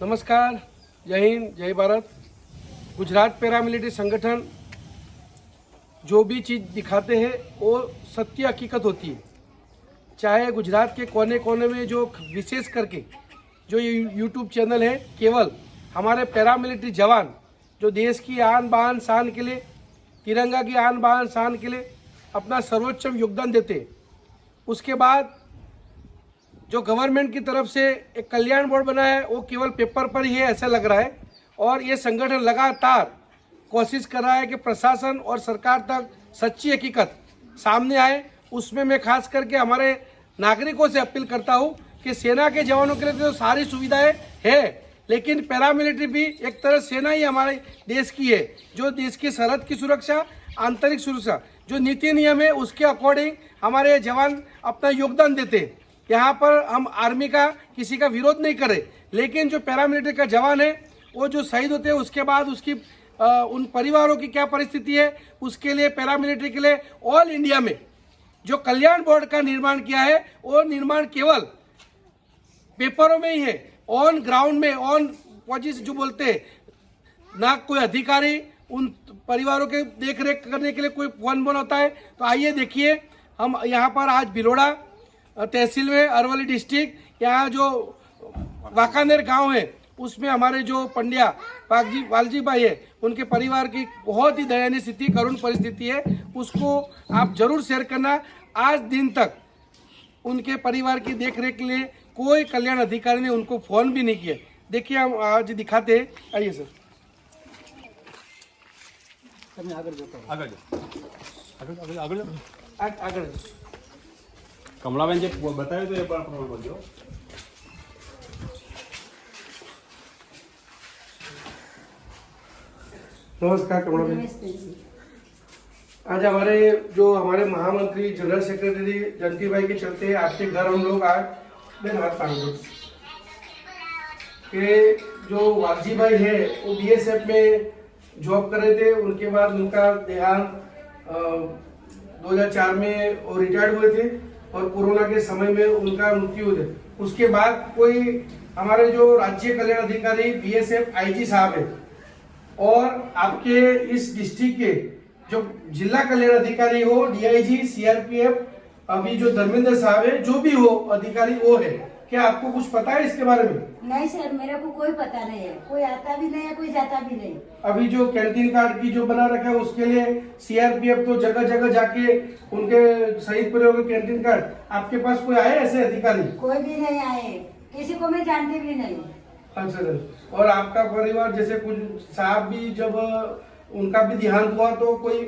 नमस्कार, जय हिंद, जय भारत। गुजरात पैरामिलिट्री संगठन जो भी चीज़ दिखाते हैं वो सत्य हकीकत होती है। चाहे गुजरात के कोने कोने में जो विशेष करके जो यूट्यूब चैनल है, केवल हमारे पैरामिलिट्री जवान जो देश की आन बान शान के लिए, तिरंगा की आन बान शान के लिए अपना सर्वोच्च योगदान देते हैं। उसके बाद जो गवर्नमेंट की तरफ से एक कल्याण बोर्ड बना है वो केवल पेपर पर ही है ऐसा लग रहा है। और ये संगठन लगातार कोशिश कर रहा है कि प्रशासन और सरकार तक सच्ची हकीकत सामने आए। उसमें मैं खास करके हमारे नागरिकों से अपील करता हूँ कि सेना के जवानों के लिए तो सारी सुविधाएं है, लेकिन पैरामिलिट्री भी एक तरह सेना ही हमारे देश की है, जो देश की सरहद की सुरक्षा, आंतरिक सुरक्षा, जो नीति नियम है उसके अकॉर्डिंग हमारे जवान अपना योगदान देते हैं। यहाँ पर हम आर्मी का किसी का विरोध नहीं करें, लेकिन जो पैरामिलिट्री का जवान है वो जो शहीद होते हैं उसके बाद उसकी उन परिवारों की क्या परिस्थिति है, उसके लिए पैरामिलिट्री के लिए ऑल इंडिया में जो कल्याण बोर्ड का निर्माण किया है वो निर्माण केवल पेपरों में ही है, ऑन ग्राउंड में, ऑन पोजिशन जो बोलते हैं ना, कोई अधिकारी उन परिवारों के देख रेख करने के लिए कोई फोन बोन होता है। तो आइए देखिए, हम यहाँ पर आज भिलोड़ा तहसील में, अरवली डिस्ट्रिक्ट, यहाँ जो वाकानेर गांव है उसमें हमारे जो पंड्या वालजी भाई है उनके परिवार की बहुत ही दयनीय स्थिति, करुण परिस्थिति है, उसको आप जरूर शेयर करना। आज दिन तक उनके परिवार की देख रेख के लिए कोई कल्याण अधिकारी ने उनको फोन भी नहीं किया। देखिए हम आज दिखाते हैं, आइए सर। आगे कमलाबेन जी बताए तो एक बार प्रॉब्लम बोलियो। नमस्कार कमलाबेन। आज हमारे महामंत्री जनरल सेक्रेटरी जयंती भाई के चलते आपके घर हम लोग आज दिन हाथ पाएंगे कि जो वालजी भाई है वो बीएसएफ में जॉब कर रहे थे। उनके बाद उनका देहांत 2004 में वो रिटायर्ड हुए थे और कोरोना के समय में उनका मृत्यु हुई। उसके बाद कोई हमारे जो राज्य कल्याण अधिकारी बीएसएफ आईजी साहब है और आपके इस डिस्ट्रिक्ट के जो जिला कल्याण अधिकारी हो, डीआईजी, सीआरपीएफ, अभी जो धर्मेंद्र साहब है, जो भी हो अधिकारी वो है। क्या आपको कुछ पता है इसके बारे में? नहीं सर, मेरे को कोई पता नहीं है, कोई आता भी नहीं है, कोई जाता भी नहीं। अभी जो कैंटीन कार्ड की जो बना रखा है उसके लिए सीआरपीएफ तो जगह जगह जाके उनके शहीद परिवार के कैंटीन कार्ड, आपके पास कोई आए ऐसे अधिकारी? कोई भी नहीं आए, किसी को मैं जानती भी नहीं। अच्छा सर, और आपका परिवार जैसे कुछ साहब भी जब उनका भी देहांत हुआ तो कोई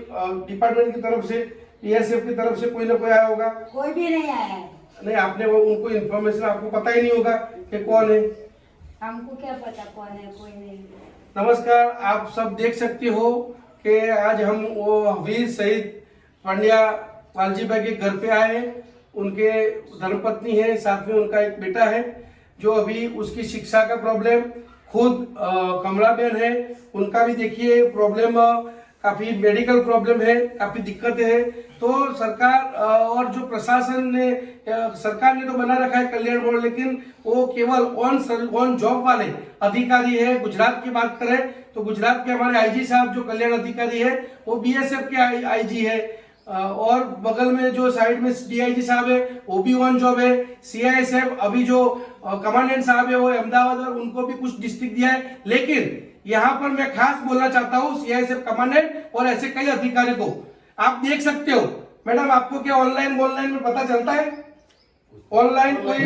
डिपार्टमेंट की तरफ से, बीएसएफ की तरफ से कोई ना कोई आया होगा? कोई भी नहीं आया है। नहीं, आपने वो उनको इन्फॉर्मेशन आपको पता ही नहीं होगा कि कौन है? हमको क्या पता कौन है, कोई नहीं। नमस्कार, आप सब देख सकते हो कि आज हम वो वीर शहीद पंड्या वालजी भाई के घर पे आए। उनके धर्मपत्नी है, साथ में उनका एक बेटा है जो अभी उसकी शिक्षा का प्रॉब्लम, खुद कमलाबेन है, उनका भी देखिए प्रॉब्लम, काफी मेडिकल प्रॉब्लम है, काफी दिक्कत है। तो सरकार और जो प्रशासन ने, सरकार ने तो बना रखा है कल्याण बोर्ड, लेकिन वो केवल ऑन जॉब वाले अधिकारी है। गुजरात की बात करें तो गुजरात के हमारे आईजी साहब जो कल्याण अधिकारी है वो बीएसएफ के आईजी है, और बगल में जो साइड में डीआईजी साहब है वो भी ऑन जॉब है। सीआईएसएफ अभी जो कमांडेंट साहब है वो अहमदाबाद, और उनको भी कुछ डिस्ट्रिक्ट दिया है। लेकिन यहाँ पर मैं खास बोलना चाहता हूँ सीआईएसएफ कमांडेंट और ऐसे कई अधिकारी को आप देख सकते हो। मैडम, आपको क्या ऑनलाइन में पता चलता है? ऑनलाइन कोई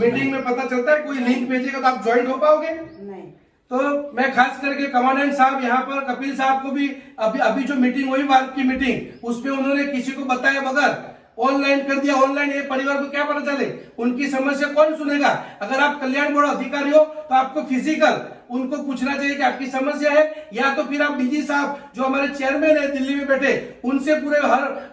मीटिंग में पता चलता है? कोई लिंक भेजेगा तो आप ज्वाइन हो पाओगे? नहीं। तो मैं खास करके कमांडेंट साहब, यहाँ पर कपिल साहब को भी अभी जो मीटिंग हुई भारत की मीटिंग, उसमें उन्होंने किसी को बताया बगैर ऑनलाइन कर दिया। ऑनलाइन ये परिवार को क्या पता चले, उनकी समस्या कौन सुनेगा? अगर आप कल्याण बोर्ड अधिकारी हो तो आपको फिजिकल उनको पूछना चाहिए कि आपकी समस्या है, या तो फिर आप डीजी साहब जो हमारे चेयरमैन है दिल्ली में बैठे, उनसे पूरे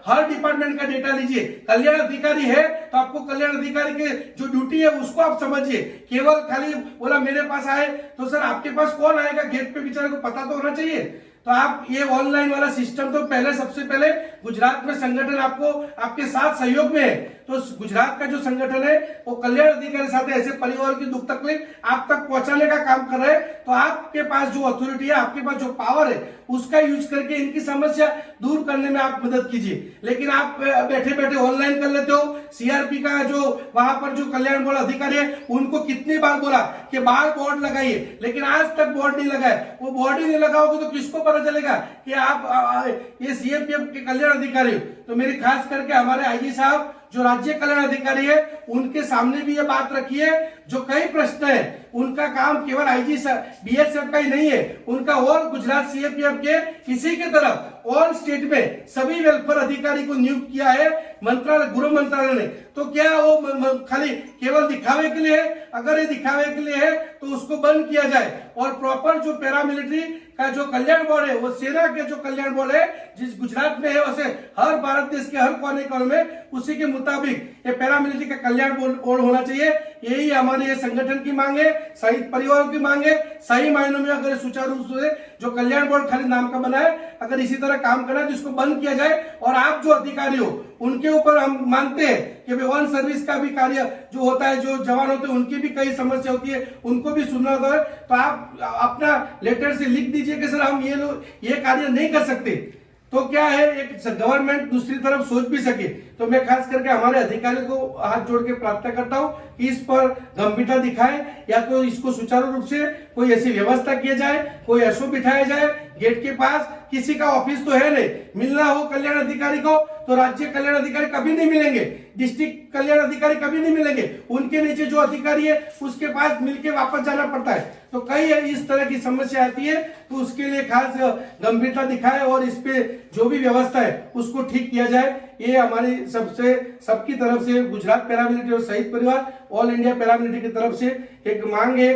हर डिपार्टमेंट का डेटा लीजिए। कल्याण अधिकारी है तो आपको कल्याण अधिकारी के जो ड्यूटी है उसको आप समझिए। केवल खाली बोला मेरे पास आए तो सर आपके पास कौन आएगा? गेट पे बेचारे को पता तो होना चाहिए। तो आप ये ऑनलाइन वाला सिस्टम तो पहले, सबसे पहले गुजरात में संगठन आपको आपके साथ सहयोग में है, तो गुजरात का जो संगठन है वो कल्याण अधिकारी साथ ऐसे परिवार की दुख तकलीफ आप तक पहुंचाने का काम कर रहे हैं। तो आपके पास जो अथॉरिटी है, आपके पास जो पावर है, उसका यूज करके इनकी समस्या दूर करने में आप मदद कीजिए। लेकिन आप बैठे बैठे ऑनलाइन कर लेते हो। सीआरपी का जो वहां पर जो कल्याण बोर्ड अधिकारी है उनको कितनी बार बोला कि बाहर बोर्ड लगाइए, लेकिन आज तक बोर्ड नहीं लगाए। वो बोर्ड ही नहीं लगाओगे तो किसको पता चलेगा कि आप ये सीएपीएफ के कल्याण अधिकारी हो। तो मेरी खास करके हमारे आईजी साहब जो राज्य कल्याण अधिकारी है उनके सामने भी ये बात रखी है। जो कई प्रश्न है उनका काम केवल आईजी बीएसएफ का ही नहीं है, उनका और गुजरात सीएपीएफ के इसी के तरफ ऑल स्टेट में सभी वेलफेयर अधिकारी को नियुक्त किया है मंत्रालय, गृह मंत्रालय ने। तो क्या वो खाली केवल दिखावे के लिए है? अगर ये दिखावे के लिए है तो उसको बंद किया जाए और प्रॉपर जो पैरामिलिट्री का जो कल्याण बोर्ड है, वो सेना के जो कल्याण बोर्ड है जिस गुजरात में है, वैसे हर भारत देश के हर कोने कोने में उसी के मुताबिक ये पैरामिलिट्री का कल्याण बोर्ड होना चाहिए। यही हमारे ये संगठन की मांग है, शहीद परिवारों की मांग है। सही मायनों में अगर सुचारू रूप से जो कल्याण बोर्ड खाली नाम का बना है, अगर इसी तरह काम करना है तो इसको बंद किया जाए। और आप जो अधिकारी हो उनके ऊपर हम मानते हैं कि वन सर्विस का भी कार्य जो होता है, जो जवान होते हैं उनकी भी कई समस्या होती है, उनको भी सुनना होता है। तो आप अपना लेटर से लिख दीजिए कि सर हम ये कार्य नहीं कर सकते। तो क्या है, एक गवर्नमेंट दूसरी तरफ सोच भी सके। तो मैं खास करके हमारे अधिकारियों को हाथ जोड़ के प्रार्थना करता हूं कि इस पर गंभीरता दिखाए, या तो इसको सुचारू रूप से कोई ऐसी व्यवस्था किया जाए, कोई एसओ बिठाया जाए गेट के पास। किसी का ऑफिस तो है नहीं, मिलना हो कल्याण अधिकारी को तो राज्य कल्याण अधिकारी कभी नहीं मिलेंगे, डिस्ट्रिक्ट कल्याण अधिकारी कभी नहीं मिलेंगे, उनके नीचे जो अधिकारी है उसके पास मिलके वापस जाना पड़ता है। तो कई इस तरह की समस्या आती है, तो उसके लिए खास गंभीरता दिखाए और इस पे जो भी व्यवस्था है उसको ठीक किया जाए। ये हमारी सबकी तरफ से गुजरात पैरामिलिट्री और शहीद परिवार ऑल इंडिया पैरामिलिट्री की तरफ से एक मांग है।